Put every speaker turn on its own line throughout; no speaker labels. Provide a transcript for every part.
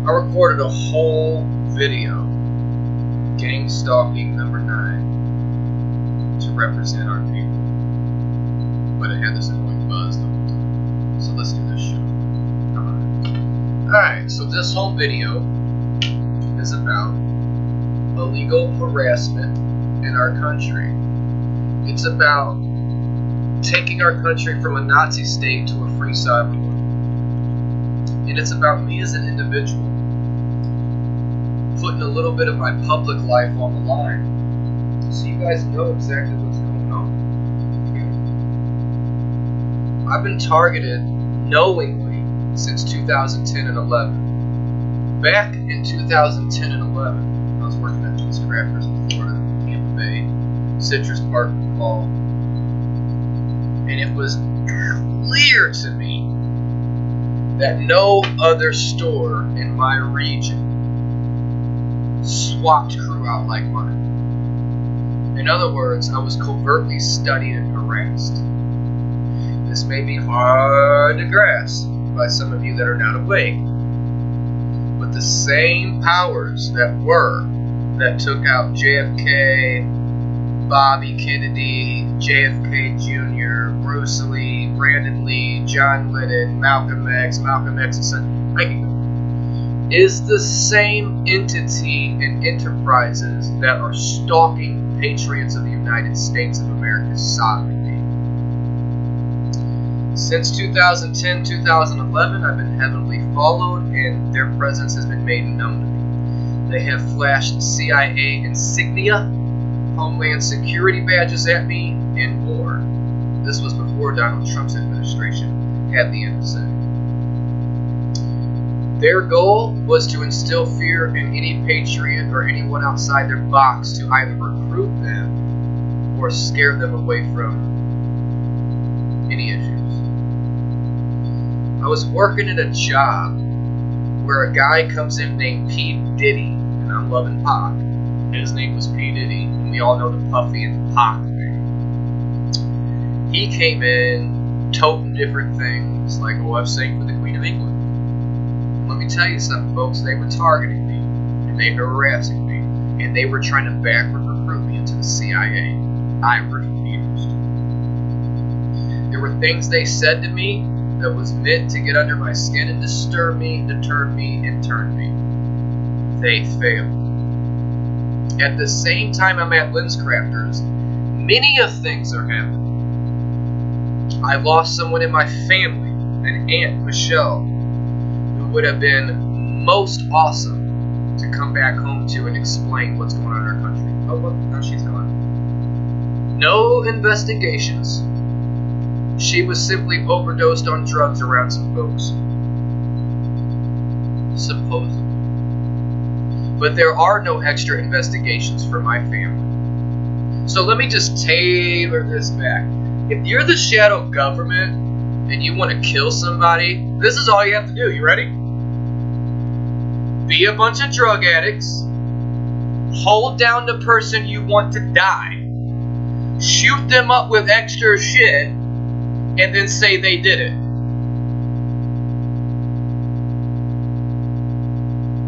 I recorded a whole video, Gangstalking number 9, to represent our people. But it had this annoying buzz the whole time. So let's do this shit. Alright, so this whole video is about illegal harassment in our country. It's about taking our country from a Nazi state to a free sovereign one. And it's about me as an individual putting a little bit of my public life on the line so you guys know exactly what's going on. Okay. I've been targeted knowingly since 2010 and 11. Back in 2010 and 11, I was working at INTEREFERES in Florida, Tampa Bay, Citrus Park Mall, and it was clear to me that no other store in my region swapped crew out like mine. In other words, I was covertly studied and harassed. This may be hard to grasp by some of you that are not awake, but the same powers that took out JFK, Bobby Kennedy, JFK Jr., Bruce Lee, Brandon Lee, John Lennon, Malcolm X's son, is the same entity and enterprises that are stalking patriots of the United States of America's sovereignty. Since 2010, 2011, I've been heavily followed, and their presence has been made known to me. They have flashed CIA insignia, Homeland Security badges at me, and more. This was before Donald Trump's administration had the NSA. Their goal was to instill fear in any patriot or anyone outside their box to either recruit them or scare them away from any issues. I was working at a job where a guy comes in named P. Diddy, and I'm loving Pac. His name was P. Diddy, and we all know the Puffy and Pac thing. He came in toting different things, like, oh, I've sang for the Queen of England. Let me tell you something, folks. They were targeting me, and they were harassing me, and they were trying to backward recruit me into the CIA. I refused. There were things they said to me that was meant to get under my skin and disturb me, deter me, and turn me. They failed. At the same time I'm at LensCrafters, many of things are happening. I lost someone in my family, an aunt, Michelle, who would have been most awesome to come back home to and explain what's going on in our country. Oh, look, now she's gone. No investigations. She was simply overdosed on drugs around some folks. Supposedly. But there are no extra investigations for my family. So let me just tailor this back. If you're the shadow government and you want to kill somebody, this is all you have to do. You ready? Be a bunch of drug addicts. Hold down the person you want to die. Shoot them up with extra shit. And then say they did it.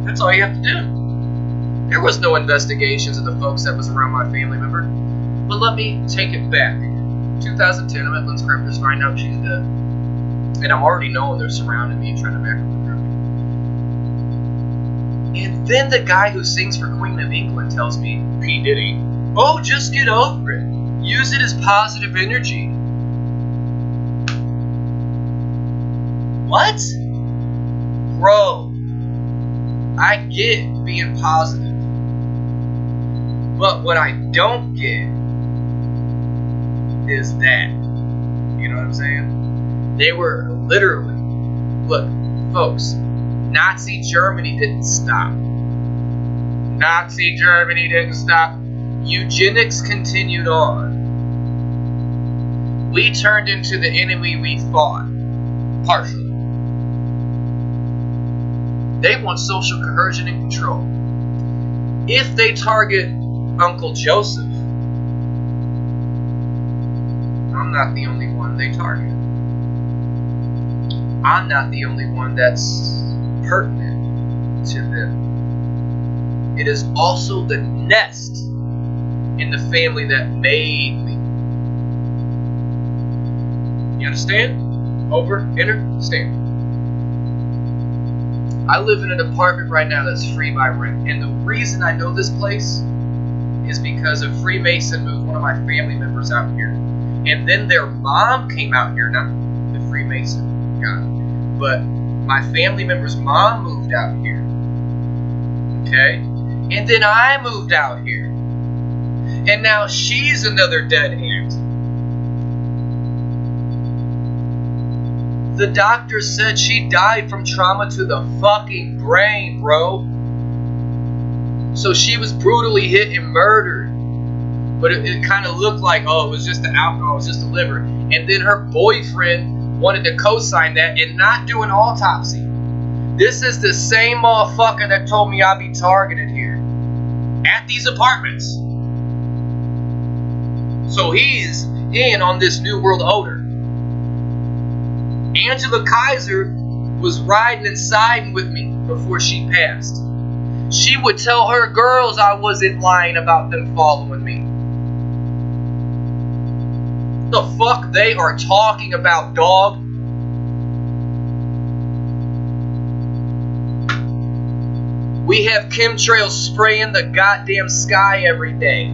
That's all you have to do. There was no investigations of the folks that was around my family member. But let me take it back. 2010, I'm at LensCrafters, find out she's dead. And I'm already knowing they're surrounding me and trying to back up the group. And then the guy who sings for Queen of England tells me, P. Diddy, oh, just get over it. Use it as positive energy. What? Bro, I get being positive. But what I don't get is that. You know what I'm saying? They were literally, look, folks, Nazi Germany didn't stop. Nazi Germany didn't stop. Eugenics continued on. We turned into the enemy we fought. Partially. They want social coercion and control. If they target Uncle Joseph, I'm not the only one they target. I'm not the only one that's pertinent to them. It is also the nest in the family that made me. You understand? Understand? I live in an apartment right now that's free by rent. And the reason I know this place is because a Freemason moved one of my family members out here. And then their mom came out here. Not the Freemason guy, but my family member's mom moved out here. Okay? And then I moved out here. And now she's another dead aunt. The doctor said she died from trauma to the fucking brain, bro. So she was brutally hit and murdered. But it kind of looked like, oh, it was just the alcohol, it was just the liver. And then her boyfriend wanted to co-sign that and not do an autopsy. This is the same motherfucker that told me I'd be targeted here. At these apartments. So he's in on this New World Order. Angela Kaiser was riding and siding with me before she passed. She would tell her girls I wasn't lying about them following me. The fuck they are talking about, dog? We have chemtrails spraying the goddamn sky every day.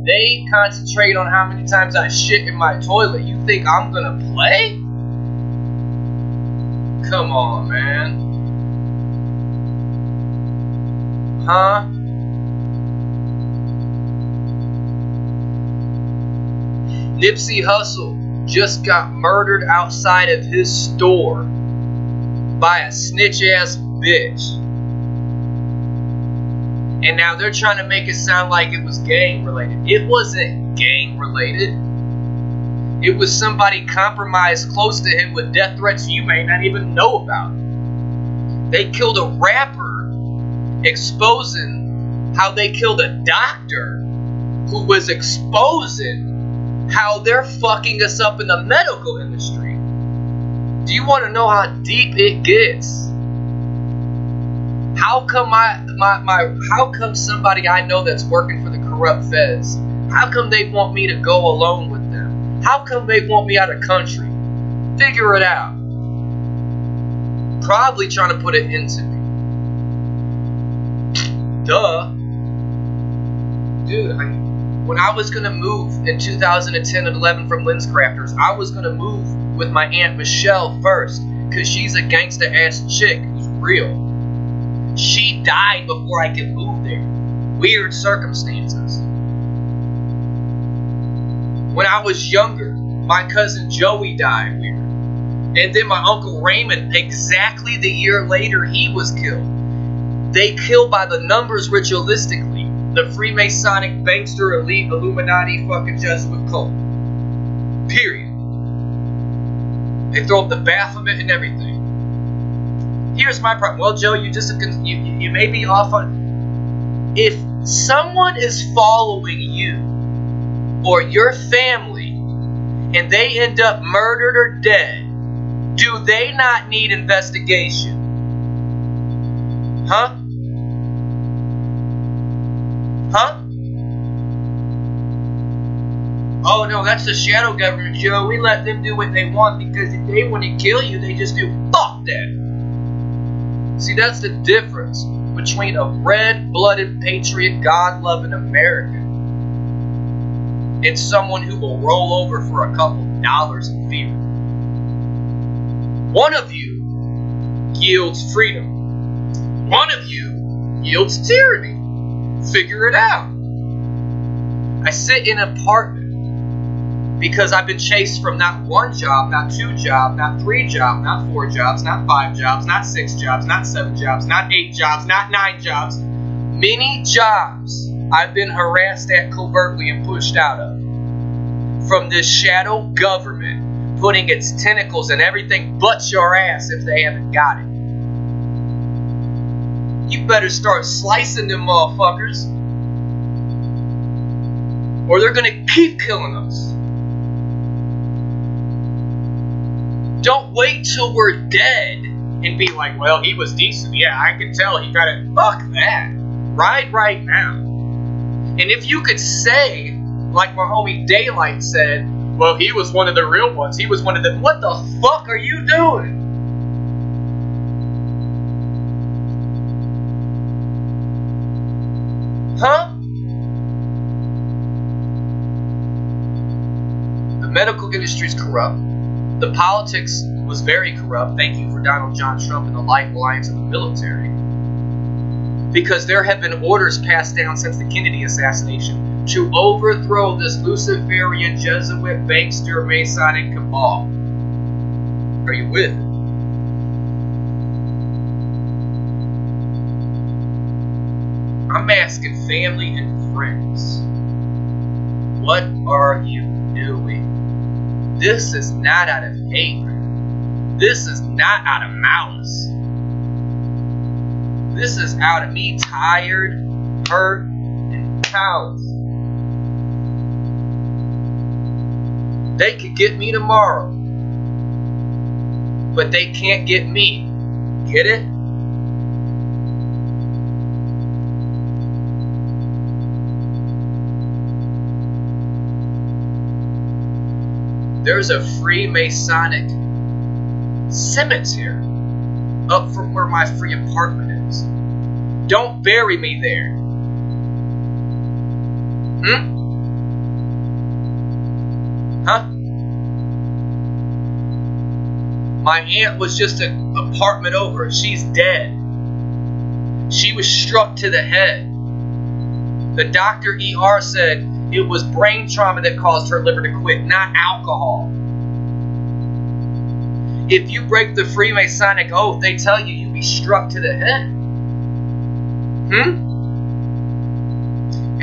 They concentrate on how many times I shit in my toilet. You think I'm gonna play? Come on, man. Huh? Nipsey Hussle just got murdered outside of his store by a snitch-ass bitch. And now they're trying to make it sound like it was gang-related. It wasn't gang-related. It was somebody compromised close to him with death threats you may not even know about. They killed a rapper, exposing how they killed a doctor who was exposing how they're fucking us up in the medical industry. Do you want to know how deep it gets? How come how come somebody I know that's working for the corrupt feds, how come they want me to go alone with them? How come they want me out of country? Figure it out. Probably trying to put it into me. Duh. Dude, when I was going to move in 2010 and 11 from Lens Crafters, I was going to move with my Aunt Michelle first, because she's a gangsta-ass chick who's real. She died before I could move there. Weird circumstances. When I was younger, my cousin Joey died weird. And then my Uncle Raymond, exactly the year later, he was killed. They kill by the numbers ritualistically. The Freemasonic, Bankster, Elite, Illuminati, fucking Jesuit cult. Period. They throw up the Baphomet and everything. Here's my problem. Well, Joe, you may be off on... If someone is following you or your family and they end up murdered or dead, do they not need investigation? Huh? Huh? Oh no, that's the shadow government, Joe. We let them do what they want because if they want to kill you, they just do fuck that. See, that's the difference between a red-blooded patriot, God-loving American and someone who will roll over for a couple dollars in fear. One of you yields freedom. One of you yields tyranny. Figure it out. I sit in an apartment because I've been chased from not one job, not two jobs, not three jobs, not four jobs, not 5 jobs, not 6 jobs, not 7 jobs, not 8 jobs, not 9 jobs. Many jobs I've been harassed at covertly and pushed out of. From this shadow government putting its tentacles in everything but your ass if they haven't got it. You better start slicing them motherfuckers, or they're gonna keep killing us. Don't wait till we're dead and be like, well, he was decent. Yeah, I can tell he got it. Fuck that. Ride right now. And if you could say, like my homie Daylight said, well, he was one of the real ones. He was one of the... What the fuck are you doing? Huh? The medical industry is corrupt. The politics was very corrupt. Thank you for Donald John Trump and the Life Alliance of the military. Because there have been orders passed down since the Kennedy assassination to overthrow this Luciferian, Jesuit, bankster, Masonic cabal. Are you with it? I'm asking family and friends, what are you doing? This is not out of hatred. This is not out of malice. This is out of me tired, hurt, and callous. They could get me tomorrow, but they can't get me. Get it? There's a Freemasonic cemetery up from where my free apartment is. Don't bury me there. Huh? My aunt was just an apartment over. She's dead. She was struck to the head. The Dr. ER said it was brain trauma that caused her liver to quit, not alcohol. If you break the Freemasonic oath, they tell you you'll be struck to the head.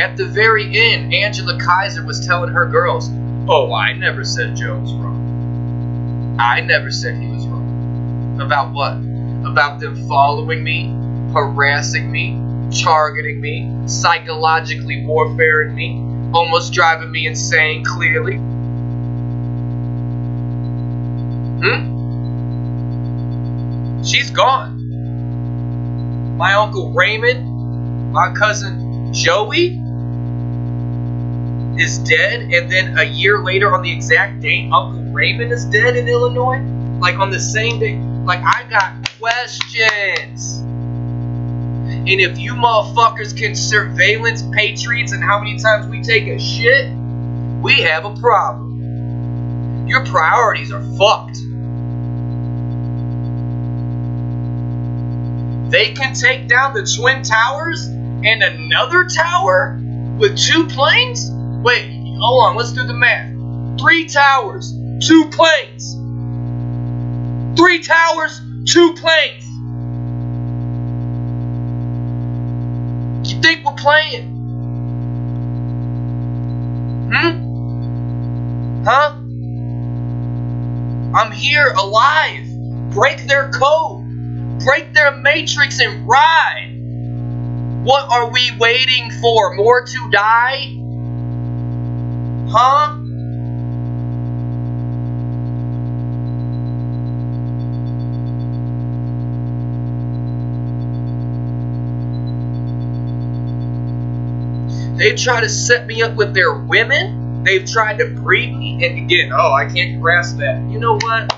At the very end, Angela Kaiser was telling her girls, oh, I never said Joe was wrong. I never said he was wrong. About what? About them following me, harassing me, targeting me, psychologically warfaring me, almost driving me insane, clearly. She's gone. My Uncle Raymond, my cousin Joey is dead, and then a year later on the exact date, Uncle Raymond is dead in Illinois? Like on the same day? Like, I got questions. And if you motherfuckers can surveillance patriots and how many times we take a shit, we have a problem. Your priorities are fucked. They can take down the Twin Towers and another tower with 2 planes? Wait, hold on, let's do the math. 3 towers, 2 planes. 3 towers, 2 planes. You think we're playing? Huh? I'm here alive. Break their code. Break their matrix and ride. What are we waiting for? More to die? Huh? They've tried to set me up with their women. They've tried to breed me. And again, oh, I can't grasp that. You know what?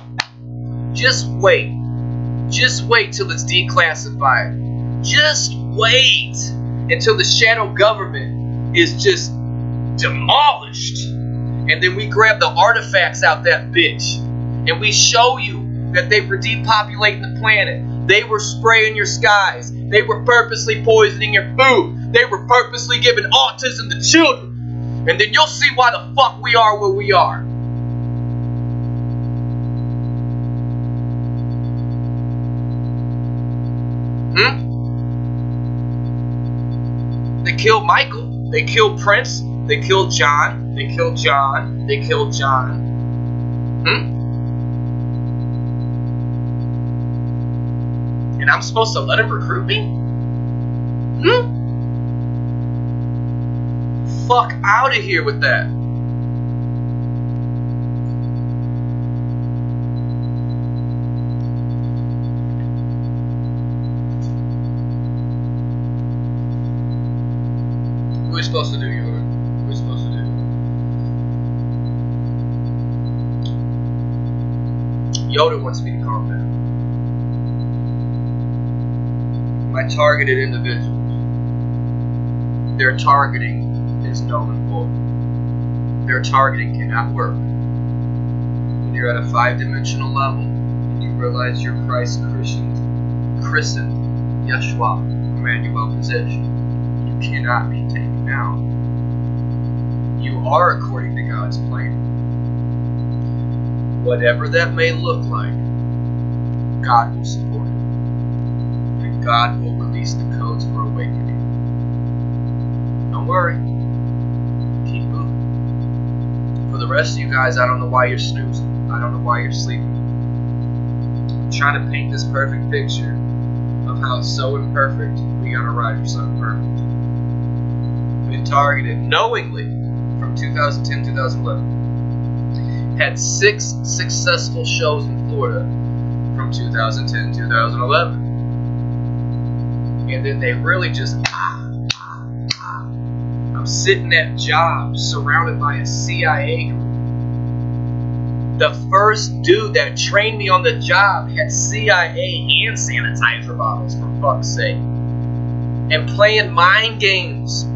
Just wait. Just wait till it's declassified. Just wait until the shadow government is just demolished. And then we grab the artifacts out that bitch. And we show you that they were depopulating the planet. They were spraying your skies. They were purposely poisoning your food. They were purposely giving autism to children. And then you'll see why the fuck we are where we are. They killed Michael. They killed Prince. They killed John. They killed John. They killed John. And I'm supposed to let him recruit me? Fuck out of here with that. we supposed to do, Yoda? What are we supposed to do? Yoda wants me to calm down. My targeted individuals, their targeting is null and void. Their targeting cannot work. When you're at a 5-dimensional level and you realize you're Christ christened Yeshua, Emmanuel position, you cannot be taken out. You are according to God's plan. Whatever that may look like, God will support it. And God will release the codes for awakening. Don't worry. Keep moving. For the rest of you guys, I don't know why you're snoozing. I don't know why you're sleeping. I'm trying to paint this perfect picture of how it's so imperfect, we gotta ride for something perfect. Been targeted knowingly from 2010 2011. Had 6 successful shows in Florida from 2010 2011. And then they really just I'm sitting at jobs surrounded by a CIA group. The first dude that trained me on the job had CIA hand sanitizer bottles, for fuck's sake. And playing mind games.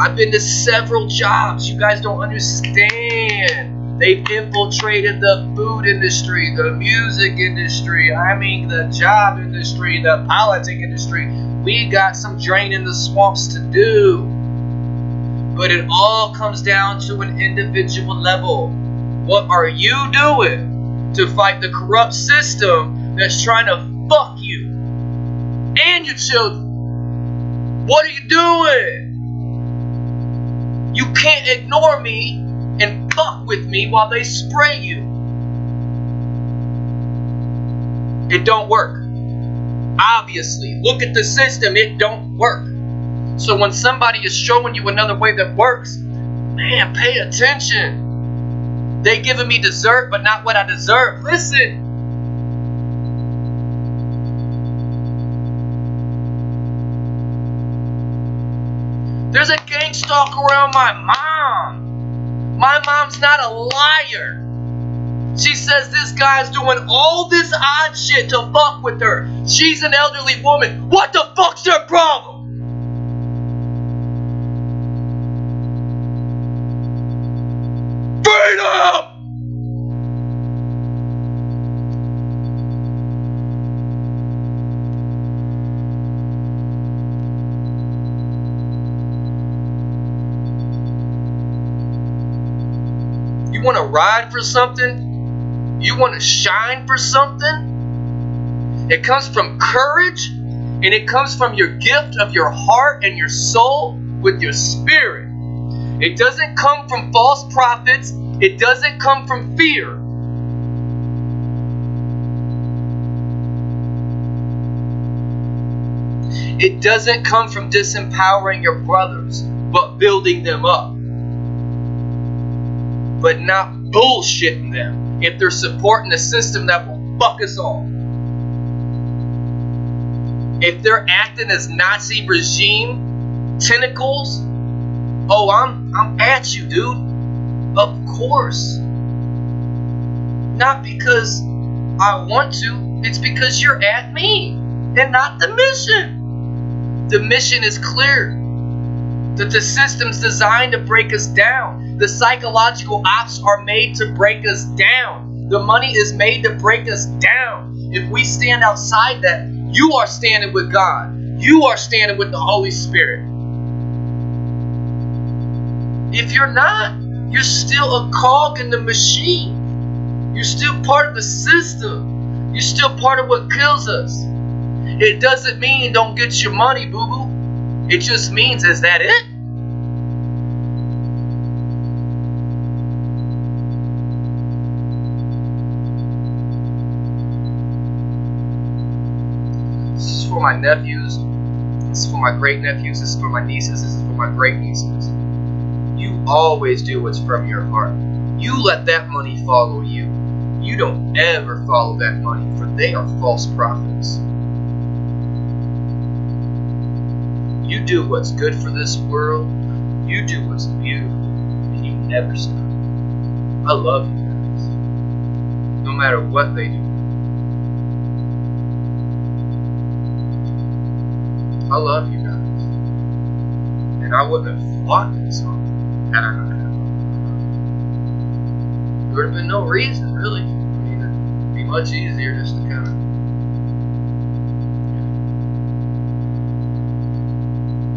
I've been to several jobs. You guys don't understand. They've infiltrated the food industry, the music industry, I mean the job industry, the politic industry. We got some drain in the swamps to do. But it all comes down to an individual level. What are you doing to fight the corrupt system that's trying to fuck you and your children? What are you doing? You can't ignore me and fuck with me while they spray you. It don't work. Obviously, look at the system, it don't work. So when somebody is showing you another way that works, man, pay attention. They giving me dessert, but not what I deserve. Listen. There's a gang stalk around my mom. My mom's not a liar. She says this guy's doing all this odd shit to fuck with her. She's an elderly woman. What the fuck's their problem? Freedom! You want to ride for something? You want to shine for something? It comes from courage, and it comes from your gift of your heart and your soul with your spirit. It doesn't come from false prophets. It doesn't come from fear. It doesn't come from disempowering your brothers, but building them up. But not bullshitting them if they're supporting a system that will fuck us all. If they're acting as Nazi regime tentacles, oh, I'm at you, dude. Of course. Not because I want to, it's because you're at me and not the mission. The mission is clear. That the system's designed to break us down. The psychological ops are made to break us down. The money is made to break us down. If we stand outside that, you are standing with God. You are standing with the Holy Spirit. If you're not, you're still a cog in the machine. You're still part of the system. You're still part of what kills us. It doesn't mean don't get your money, boo-boo. It just means, is that it? This is for my nephews. This is for my great-nephews. This is for my nieces. This is for my great-nieces. You always do what's from your heart. You let that money follow you. You don't ever follow that money, for they are false prophets. You do what's good for this world. You do what's beautiful. And you never stop. I love you guys. No matter what they do. I love you guys. And I wouldn't have fought this song had I not had love. There would have been no reason, really. I mean, it'd be much easier just to kind of.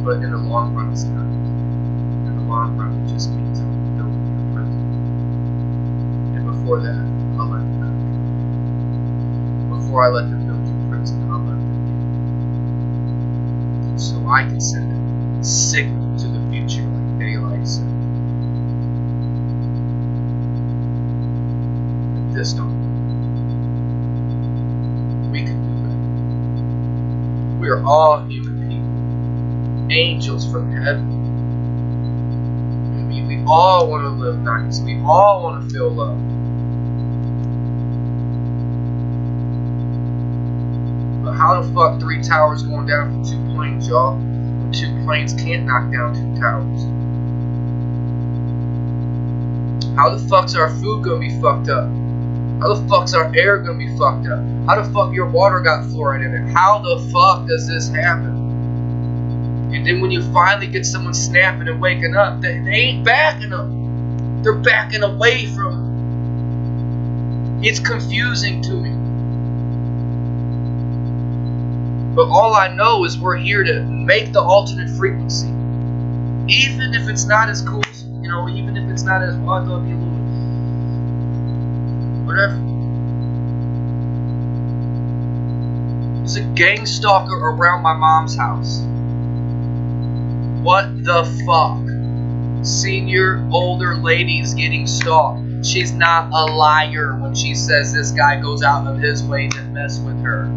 But in the long run, it's not. In the long run, it just means I'm building a prison. And before that, I'll let them cook. Before I let them build your prison, I'll let them get. So I can send a signal to the future, like daylight said. If this don't work, we can do better. We are all human people. Angels from heaven. I mean, we all want to live nice. We all want to feel loved. But how the fuck 3 towers going down from 2 planes, y'all? When 2 planes can't knock down 2 towers. How the fuck's our food gonna be fucked up? How the fuck's our air gonna be fucked up? How the fuck your water got fluoride in it? How the fuck does this happen? And then when you finally get someone snapping and waking up, they ain't backing up. They're backing away from it. It's confusing to me. But all I know is we're here to make the alternate frequency. Even if it's not as cool, you know, even if it's not as, well, I thought it'd be a little, whatever. There's a gang stalker around my mom's house. What the fuck? Senior, older ladies getting stalked. She's not a liar when she says this guy goes out of his way to mess with her.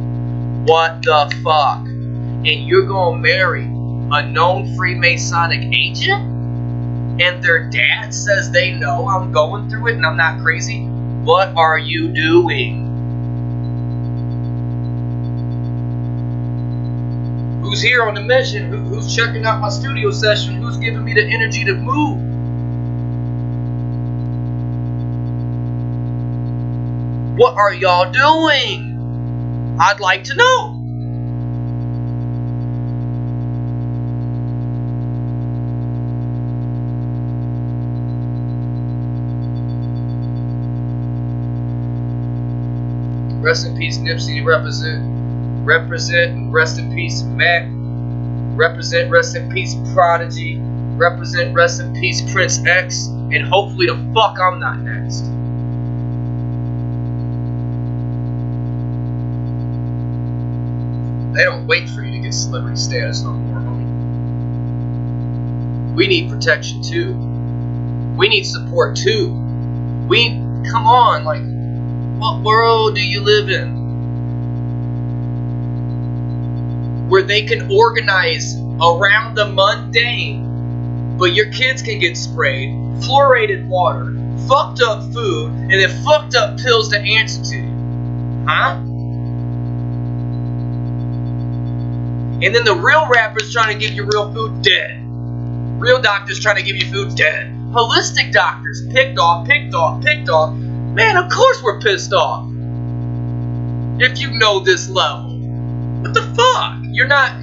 What the fuck? And you're gonna marry a known Freemasonic agent? And their dad says they know I'm going through it and I'm not crazy? What are you doing? Who's here on the mission? Who's checking out my studio session? Who's giving me the energy to move? What are y'all doing? I'd like to know. Rest in peace, Nipsey. Represent, rest in peace, Mac. Represent, rest in peace, Prodigy. Represent, rest in peace, Prince X. And hopefully the fuck I'm not next. They don't wait for you to get celebrity status no more, homie. We need protection too. We need support too. Come on, like, what world do you live in? Where they can organize around the mundane, but your kids can get sprayed, fluoridated water, fucked up food, and then fucked up pills to answer to you. Huh? And then the real rappers trying to give you real food, dead. Real doctors trying to give you food, dead. Holistic doctors, picked off, picked off, picked off. Man, of course we're pissed off. If you know this level. What the fuck? You're not,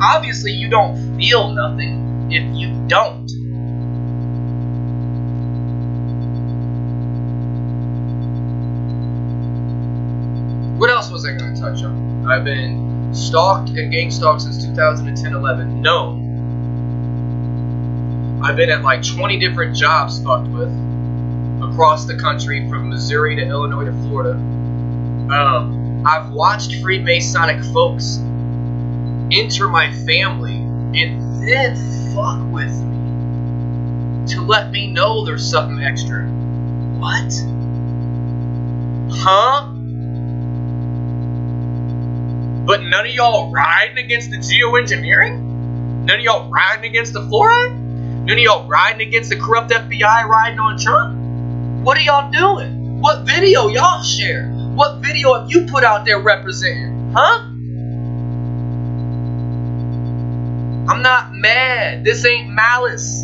obviously you don't feel nothing if you don't. What else was I going to touch on? I've been stalked and gang stalked since 2010-11. Known. I've been at like 20 different jobs fucked with across the country, from Missouri to Illinois to Florida. I've watched Freemasonic folks enter my family and then fuck with me to let me know there's something extra. What? Huh? But none of y'all riding against the geoengineering? None of y'all riding against the fluoride? None of y'all riding against the corrupt FBI riding on Trump? What are y'all doing? What video y'all share? What video have you put out there representing? Huh? I'm not mad. This ain't malice.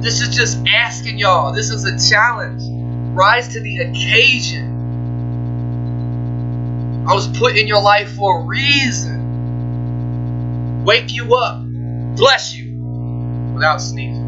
This is just asking y'all. This is a challenge. Rise to the occasion. I was put in your life for a reason. Wake you up. Bless you. Without sneezing.